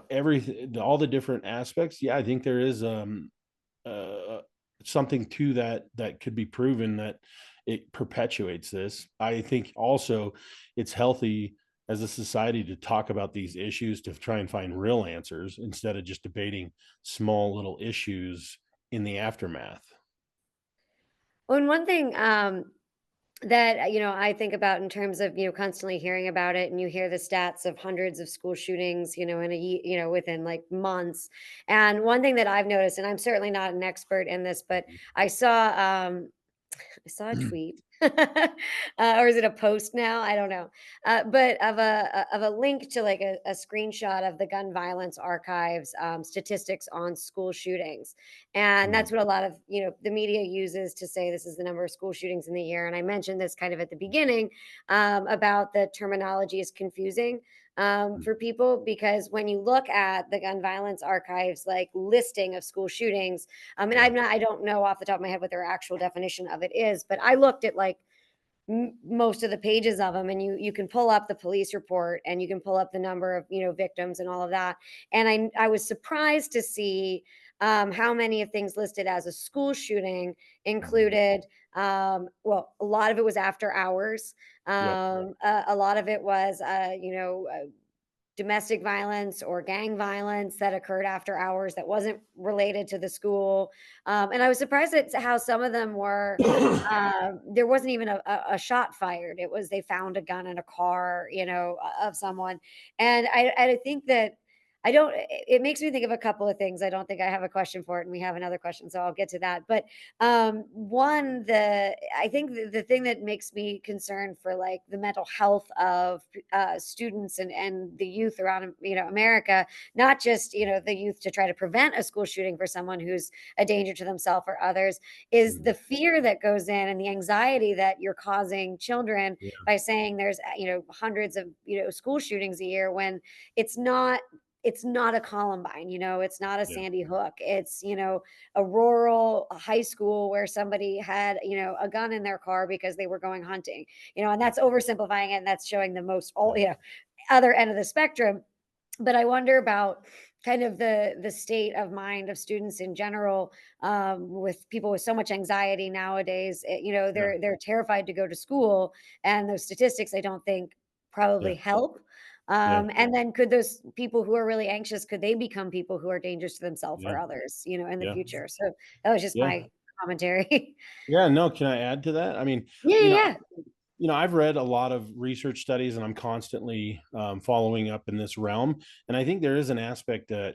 Speaker 2: everything, all the different aspects. Yeah, I think there is uh something to that could be proven that it perpetuates this. I think also it's healthy as a society to talk about these issues, to try and find real answers instead of just debating small little issues in the aftermath.
Speaker 1: Well, and one thing that I think about in terms of constantly hearing about it, and you hear the stats of hundreds of school shootings, in a within like months. And one thing that I've noticed, and I'm certainly not an expert in this, but I saw I saw a tweet Or is it a post now? I don't know. But of a link to like a screenshot of the gun violence archives statistics on school shootings, and
Speaker 2: Mm,
Speaker 1: that's what a lot of the media uses to say this is the number of school shootings in the year. And I mentioned this kind of at the beginning about the terminology is confusing
Speaker 2: mm,
Speaker 1: for people because when you look at the gun violence archives like listing of school shootings, and
Speaker 2: yeah,
Speaker 1: I don't know off the top of my head what their actual definition of it is, but I looked at like most of the pages of them, and you can pull up the police report and you can pull up the number of victims and all of that. And I was surprised to see how many of things listed as a school shooting
Speaker 2: mhm,
Speaker 1: included well, a lot of it was after hours.
Speaker 2: yep,
Speaker 1: A lot of it was domestic violence or gang violence that occurred after hours that wasn't related to the school. And I was surprised at how some of them were. There wasn't even a shot fired. It was they found a gun in a car, of someone. And I think that I don't. It makes me think of a couple of things. I don't think I have a question for it, and we have another question, so I'll get to that. But one, I think the thing that makes me concerned for like the mental health of students and the youth around America, not just the youth to try to prevent a school shooting for someone who's a danger to themselves or others, is
Speaker 2: mhm,
Speaker 1: the fear that goes in and the anxiety that you're causing children
Speaker 2: yeah,
Speaker 1: by saying there's hundreds of school shootings a year when it's not. It's not a Columbine, it's not a
Speaker 2: yeah,
Speaker 1: Sandy Hook. It's, a rural high school where somebody had, a gun in their car because they were going hunting, and
Speaker 2: yeah,
Speaker 1: that's oversimplifying it. And that's showing the most, all, other end of the spectrum. But I wonder about kind of the state of mind of students in general, with people with so much anxiety nowadays.
Speaker 2: yeah,
Speaker 1: They're terrified to go to school, and those statistics I don't think
Speaker 2: yeah,
Speaker 1: probably help.
Speaker 2: yeah,
Speaker 1: And then could those people who are really anxious, could they become people who are dangerous to themselves
Speaker 2: yeah,
Speaker 1: or others, in the
Speaker 2: yeah,
Speaker 1: future? So that was just
Speaker 2: yeah,
Speaker 1: my commentary.
Speaker 2: yeah. No, can I add to that? I mean,
Speaker 1: Yeah,
Speaker 2: you
Speaker 1: yeah,
Speaker 2: know,
Speaker 1: yeah.
Speaker 2: I've read a lot of research studies, and I'm constantly following up in this realm. And I think there is an aspect that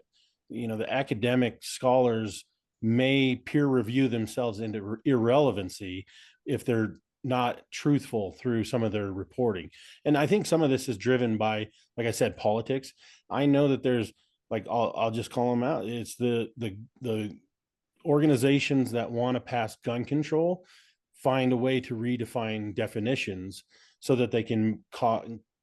Speaker 2: the academic scholars may peer review themselves into irrelevancy if they're not truthful through some of their reporting. And I think some of this is driven by, like I said, politics. I know that there's, like, I'll just call them out. It's the organizations that want to pass gun control find a way to redefine definitions so that they can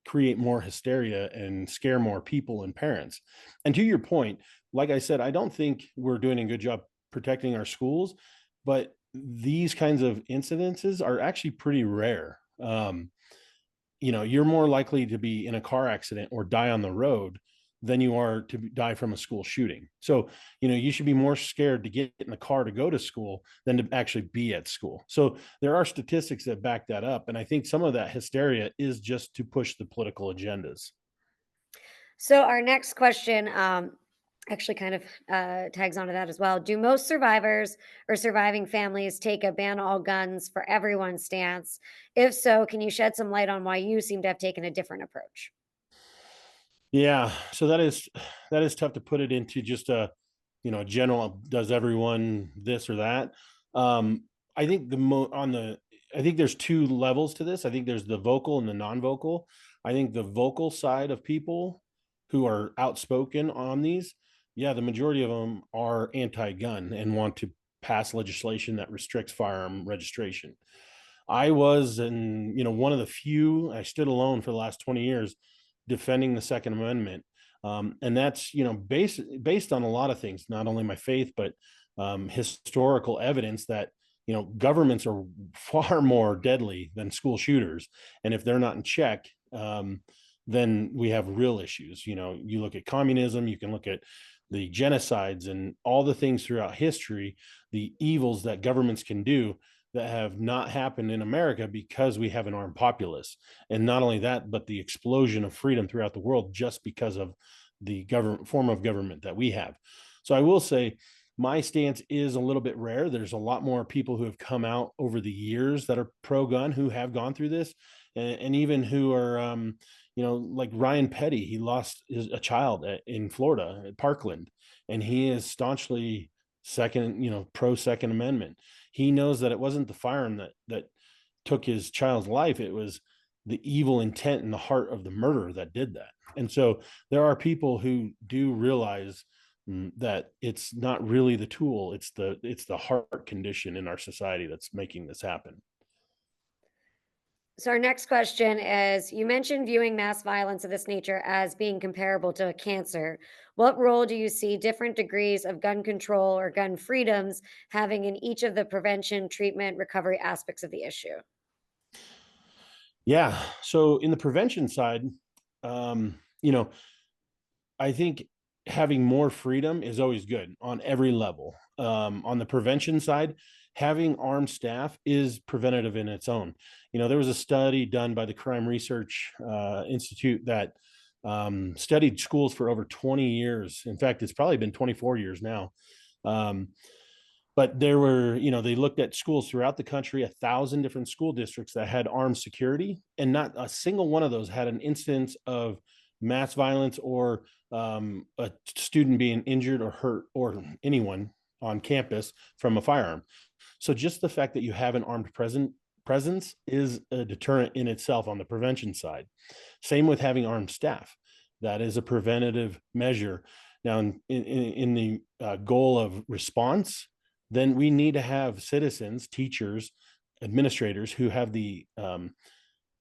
Speaker 2: create more hysteria and scare more people and parents. And to your point, like I said, I don't think we're doing a good job protecting our schools, but these kinds of incidences are actually pretty rare. You're more likely to be in a car accident or die on the road than you are to die from a school shooting. So, you should be more scared to get in the car to go to school than to actually be at school. So, there are statistics that back that up. And I think some of that hysteria is just to push the political agendas.
Speaker 1: So our next question actually kind of tags onto that as well. Do most survivors or surviving families take a ban all guns for everyone stance? If so, can you shed some light on why you seem to have taken a different approach?
Speaker 2: Yeah, so that is tough to put it into just a general, does everyone this or that. I think I think there's two levels to this. I think there's the vocal and the non-vocal. I think the vocal side of people who are outspoken on these, yeah, the majority of them are anti-gun and want to pass legislation that restricts firearm registration. I was, and one of the few. I stood alone for the last 20 years defending the Second Amendment, and that's based on a lot of things, not only my faith but historical evidence that governments are far more deadly than school shooters, and if they're not in check, then we have real issues. You look at communism, you can look at the genocides and all the things throughout history, the evils that governments can do that have not happened in America because we have an armed populace. And not only that, but the explosion of freedom throughout the world just because of the government form of government that we have. So I will say my stance is a little bit rare. There's a lot more people who have come out over the years that are pro gun who have gone through this, and even who are, like Ryan Petty. He lost a child in Florida at Parkland, and he is staunchly pro Second Amendment. He knows that it wasn't the firearm that took his child's life, it was the evil intent in the heart of the murderer that did that. And so there are people who do realize that it's not really the tool, it's the heart condition in our society that's making this happen.
Speaker 1: So, our next question is, you mentioned viewing mass violence of this nature as being comparable to a cancer. What role do you see different degrees of gun control or gun freedoms having in each of the prevention, treatment, recovery aspects of the issue?
Speaker 2: Yeah. So in the prevention side, you know, I think having more freedom is always good on every level. On the prevention side, having armed staff is preventative in its own. There was a study done by the Crime Research Institute that studied schools for over 20 years. In fact, it's probably been 24 years now. Um, but there were, they looked at schools throughout the country, 1,000 different school districts that had armed security, and not a single one of those had an instance of mass violence or a student being injured or hurt or anyone on campus from a firearm. So just the fact that you have an armed presence is a deterrent in itself on the prevention side. Same with having armed staff. That is a preventative measure. Now, in the goal of response, then we need to have citizens, teachers, administrators who have the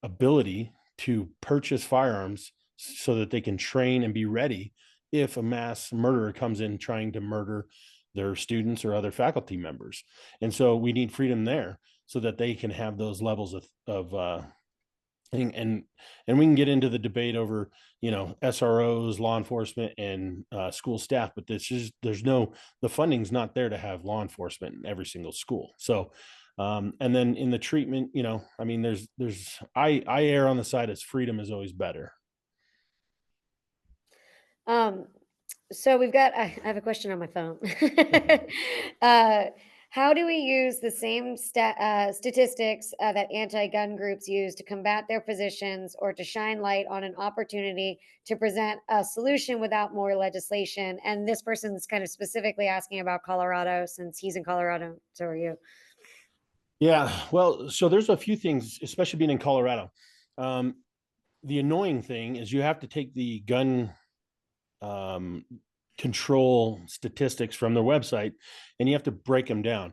Speaker 2: ability to purchase firearms so that they can train and be ready if a mass murderer comes in trying to murder their students or other faculty members. And so we need freedom there so that they can have those levels of and we can get into the debate over SROs, law enforcement, and school staff, but the funding's not there to have law enforcement in every single school. So and then in the treatment, I mean, I err on the side as freedom is always better.
Speaker 1: Um, so I have a question on my phone. uh, how do we use the same statistics that anti-gun groups use to combat their positions or to shine light on an opportunity to present a solution without more legislation? And this person's kind of specifically asking about Colorado since he's in Colorado. So are you.
Speaker 2: Yeah, well, so there's a few things, especially being in Colorado. Um, the annoying thing is you have to take the gun um, control statistics from their website and you have to break them down.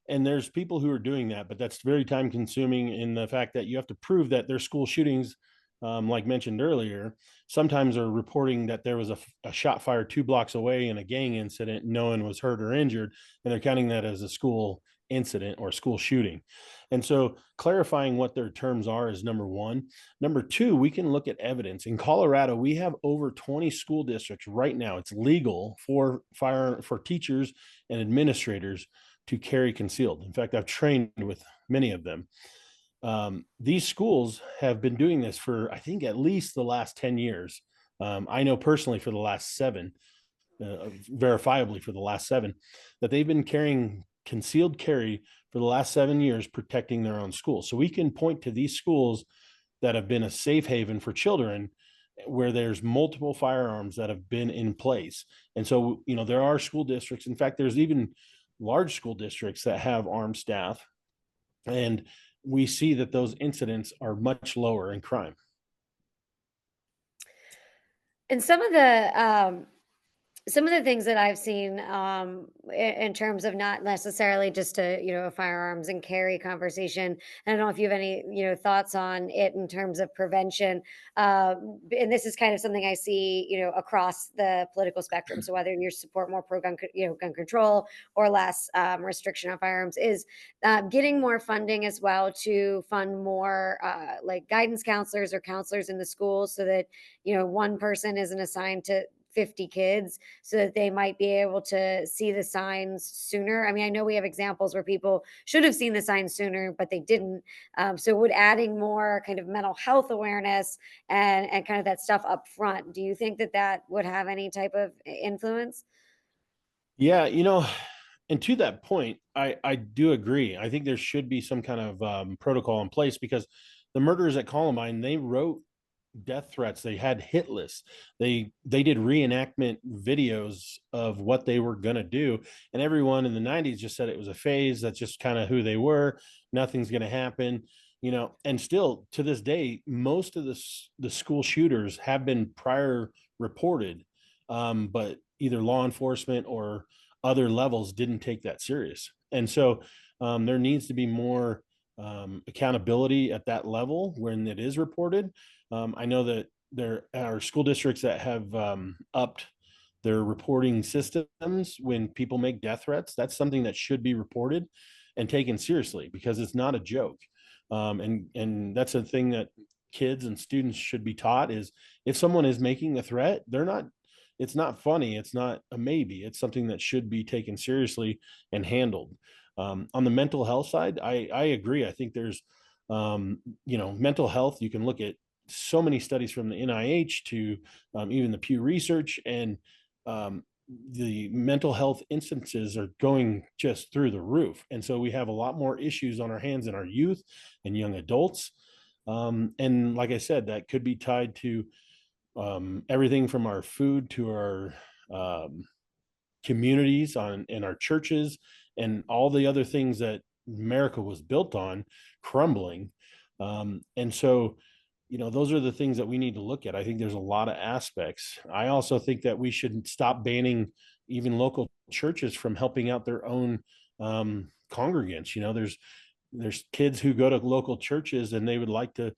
Speaker 2: And there's people who are doing that, but that's very time consuming in the fact that you have to prove that their school shootings, like mentioned earlier, sometimes are reporting that there was a shot fired 2 blocks away in a gang incident. No one was hurt or injured, and they're counting that as a school incident or school shooting. And so clarifying what their terms are is number one. Number two, we can look at evidence. In Colorado, we have over 20 school districts right now. It's legal for teachers and administrators to carry concealed. In fact, I've trained with many of them. These schools have been doing this for, I think, at least the last 10 years. I know personally for the last 7, verifiably for the last 7, that they've been carrying concealed carry for the last 7 years, protecting their own schools. So we can point to these schools that have been a safe haven for children where there's multiple firearms that have been in place. And so, there are school districts. In fact, there's even large school districts that have armed staff. And we see that those incidents are much lower in crime.
Speaker 1: And some of the things that I've seen in terms of not necessarily just a firearms and carry conversation. I don't know if you have any thoughts on it in terms of prevention. And this is kind of something I see across the political spectrum. So whether you support more pro gun gun control or less restriction on firearms, is getting more funding as well to fund more like guidance counselors or counselors in the schools, so that one person isn't assigned to 50 kids, so that they might be able to see the signs sooner. I mean, I know we have examples where people should have seen the signs sooner, but they didn't. So would adding more kind of mental health awareness and kind of that stuff up front, do you think that that would have any type of influence?
Speaker 2: Yeah, and to that point, I do agree. I think there should be some kind of protocol in place because the murderers at Columbine, they wrote death threats. They had hit lists. They did reenactment videos of what they were going to do, and everyone in the 90s just said it was a phase. That's just kind of who they were. Nothing's going to happen. And still to this day, most of the school shooters have been prior reported, but either law enforcement or other levels didn't take that serious. And so there needs to be more accountability at that level when it is reported. I know that there are school districts that have upped their reporting systems when people make death threats. That's something that should be reported and taken seriously because it's not a joke. And that's a thing that kids and students should be taught is if someone is making a threat, they're not, it's not funny, it's not a maybe, it's something that should be taken seriously and handled. On the mental health side, I agree. I think there's mental health, you can look at so many studies from the NIH to even the Pew Research, and um, the mental health instances are going just through the roof. And so we have a lot more issues on our hands in our youth and young adults. And like I said, that could be tied to everything from our food to our um, communities on in our churches and all the other things that America was built on crumbling. And so, those are the things that we need to look at. I think there's a lot of aspects. I also think that we should stop banning even local churches from helping out their own congregants. There's kids who go to local churches and they would like to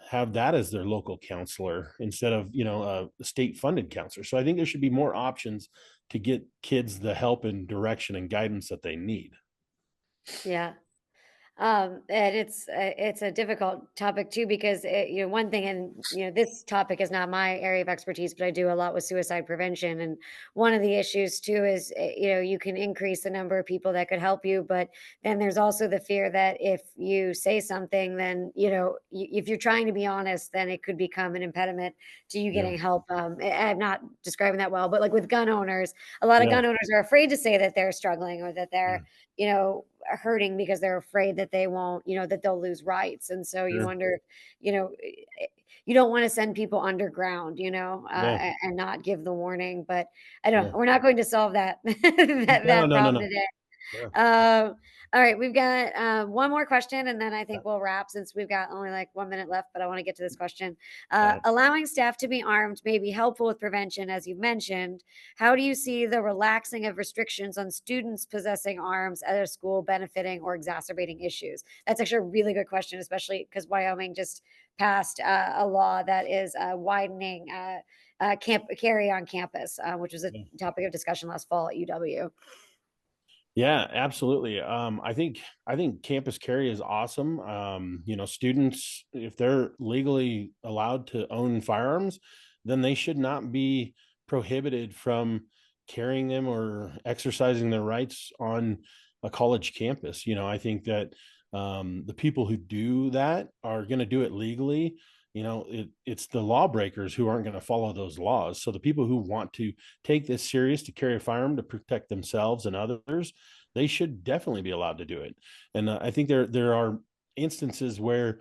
Speaker 2: have that as their local counselor instead of a state funded counselor. So I think there should be more options to get kids the help and direction and guidance that they need.
Speaker 1: Yeah. And it's a difficult topic too because one thing, and this topic is not my area of expertise, but I do a lot with suicide prevention, and one of the issues too is you can increase the number of people that could help you, but then there's also the fear that if you say something, then if you're trying to be honest, then it could become an impediment to you
Speaker 2: Yeah.
Speaker 1: getting help. I'm not describing that well, but like with gun owners, a lot of
Speaker 2: Yeah.
Speaker 1: gun owners are afraid to say that they're struggling or that they're
Speaker 2: Yeah.
Speaker 1: hurting because they're afraid that they won't, that they'll lose rights. And so you
Speaker 2: Sure.
Speaker 1: wonder, you don't want to send people underground,
Speaker 2: Yeah.
Speaker 1: and not give the warning. But I don't
Speaker 2: Yeah.
Speaker 1: know. We're not going to solve that
Speaker 2: No,
Speaker 1: that
Speaker 2: no, no,
Speaker 1: problem
Speaker 2: no.
Speaker 1: today.
Speaker 2: Yeah.
Speaker 1: All right, we've got one more question, and then I think we'll wrap since we've got only like 1 minute left. But I want to get to this question.
Speaker 2: Got it.
Speaker 1: Allowing staff to be armed may be helpful with prevention, as you mentioned. How do you see the relaxing of restrictions on students possessing arms at a school benefiting or exacerbating issues? That's actually a really good question, especially because Wyoming just passed a law that is widening camp carry on campus, which was a
Speaker 2: Yeah.
Speaker 1: topic of discussion last fall at UW.
Speaker 2: Yeah, absolutely. I think campus carry is awesome. Students, if they're legally allowed to own firearms, then they should not be prohibited from carrying them or exercising their rights on a college campus. I think that the people who do that are going to do it legally. It's the lawbreakers who aren't going to follow those laws. So the people who want to take this serious to carry a firearm to protect themselves and others, they should definitely be allowed to do it. And I think there are instances where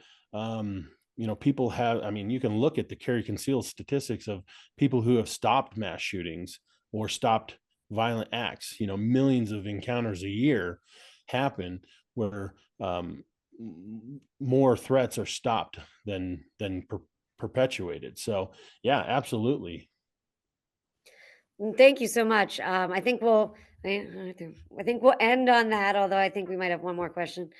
Speaker 2: people have. I mean, you can look at the carry conceal statistics of people who have stopped mass shootings or stopped violent acts. Millions of encounters a year happen where more threats are stopped than perpetuated. So yeah, absolutely.
Speaker 1: Thank you so much. I think we'll end on that. Although I think we might have one more question.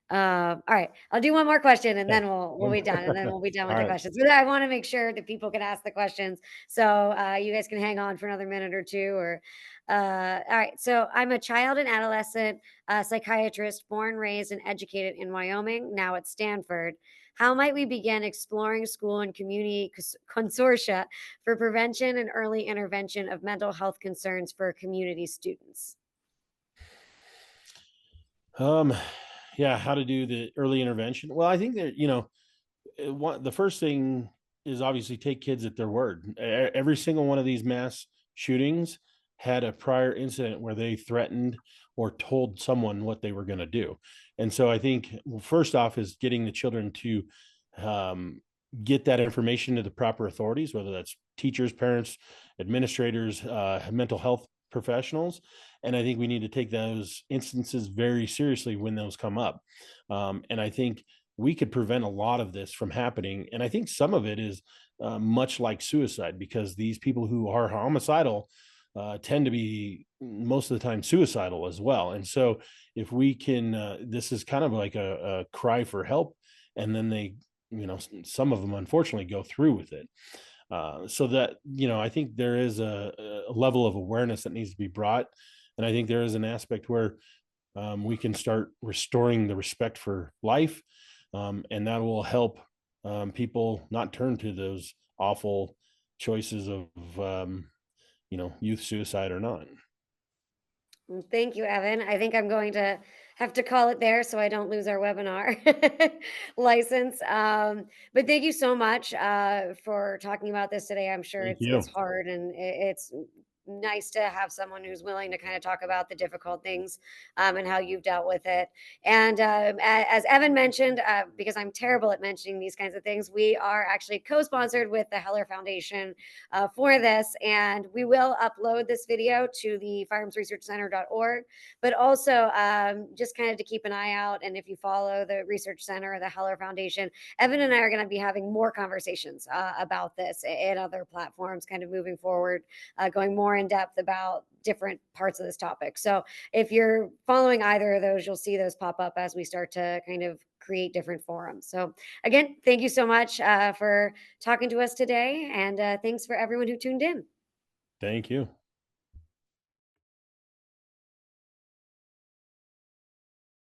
Speaker 1: All right, I'll do one more question, and
Speaker 2: Yeah.
Speaker 1: then we'll be done, and then we'll be done
Speaker 2: All
Speaker 1: with the
Speaker 2: right.
Speaker 1: questions. But I want to make sure that people can ask the questions, so you guys can hang on for another minute or two. Or all right. So I'm a child and adolescent psychiatrist, born, raised, and educated in Wyoming. Now at Stanford. How might we begin exploring school and community consortia for prevention and early intervention of mental health concerns for community students?
Speaker 2: Um, yeah, how to do the early intervention? Well, I think that the first thing is obviously take kids at their word. Every single one of these mass shootings had a prior incident where they threatened or told someone what they were going to do. And so I think, well, first off is getting the children to um, get that information to the proper authorities, whether that's teachers, parents, administrators, mental health professionals. And I think we need to take those instances very seriously when those come up. And I think we could prevent a lot of this from happening. And I think some of it is much like suicide, because these people who are homicidal tend to be most of the time suicidal as well. And so, if we can, this is kind of like a cry for help, and then they, some of them unfortunately go through with it. So that, I think there is a level of awareness that needs to be brought, and I think there is an aspect where we can start restoring the respect for life, and that will help people not turn to those awful choices of youth suicide or not.
Speaker 1: Thank you, Evan. I think I'm going to have to call it there so I don't lose our webinar license. But thank you so much for talking about this today. I'm sure
Speaker 2: Thank
Speaker 1: it's
Speaker 2: you.
Speaker 1: hard, and it's nice to have someone who's willing to kind of talk about the difficult things, and how you've dealt with it. And as Evan mentioned, because I'm terrible at mentioning these kinds of things, we are actually co-sponsored with the Heller Foundation for this. And we will upload this video to the firearmsresearchcenter.org, but also just kind of to keep an eye out. And if you follow the Research Center or the Heller Foundation, Evan and I are going to be having more conversations about this and other platforms kind of moving forward, going more in depth about different parts of this topic. So if you're following either of those, you'll see those pop up as we start to kind of create different forums. So again, thank you so much for talking to us today. And thanks for everyone who tuned in.
Speaker 2: Thank you.